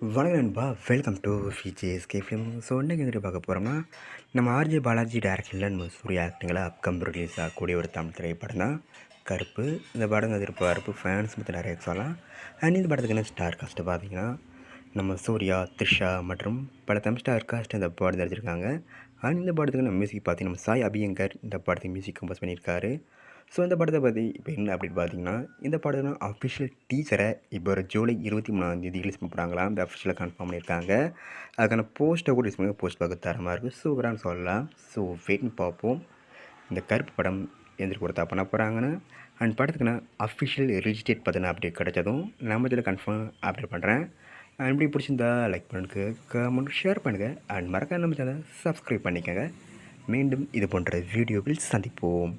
வணக்கம் நண்பா, welcome to VJSK film. So இன்றைக்கி வந்துட்டு பார்க்க போகிறோம்னா, நம்ம ஆர்ஜே பாலாஜி டேரக்ஷனில் நம்ம சூர்யா ஆக்டிங்கில் அப்கம் ரிலீஸ் ஆகக்கூடிய ஒரு தமிழ் திரைப்படம் தான் கருப்பு. இந்த படம் வந்துட்டு கருப்பு ஃபேன்ஸ் மற்ற நிறைய சொல்லலாம். அண்ட் இந்த படத்துக்கு என்ன ஸ்டார் காஸ்ட்டு பார்த்தீங்கன்னா, நம்ம சூர்யா, த்ரிஷா மற்றும் பல தமிழ் ஸ்டார் காஸ்ட் இந்த படம் நடிச்சிருக்காங்க. அண்ட் இந்த படத்துக்கு நம்ம மியூசிக் பார்த்தீங்கன்னா, நம்ம சாய் அபியங்கர் இந்த படத்துக்கு மியூசிக் கம்போஸ் பண்ணியிருக்காரு. ஸோ இந்த படத்தை பற்றி இப்போ என்ன அப்படின்னு பார்த்தீங்கன்னா, இந்த படத்தோட அஃபிஷியல் டீசரை இப்போ ஒரு ஜூலை 23ஆம் தேதி ரிலீஸ் பண்ண போகிறாங்களா, இந்த அஃபிஷியலாக கன்ஃபார்ம் பண்ணியிருக்காங்க. அதுக்கான போஸ்ட்டை கூட ரிலீஸ் பண்ணி போஸ்ட் பார்க்க தரமாக இருக்குது, சூப்பரானு சொல்லலாம். ஸோ வெயிட் பார்ப்போம் இந்த கருப்பு படம் எந்த கொடுத்தா பண்ண போகிறாங்கன்னு. அண்ட் படத்துக்குன்னா அஃபிஷியல் ரிலீஸ் டேட் பார்த்தீங்கன்னா அப்டேட் கிடைச்சதும் நம்ம இதில் கன்ஃபார்ம் அப்டேட் பண்ணுறேன். அண்ட் இப்படி பிடிச்சிருந்தா லைக் பண்ணுங்க, கமெண்ட் ஷேர் பண்ணுங்கள். அண்ட் மறக்காம நம்ம சேனலை சப்ஸ்கிரைப் பண்ணிக்கோங்க. மீண்டும் இது போன்ற வீடியோவில் சந்திப்போம்.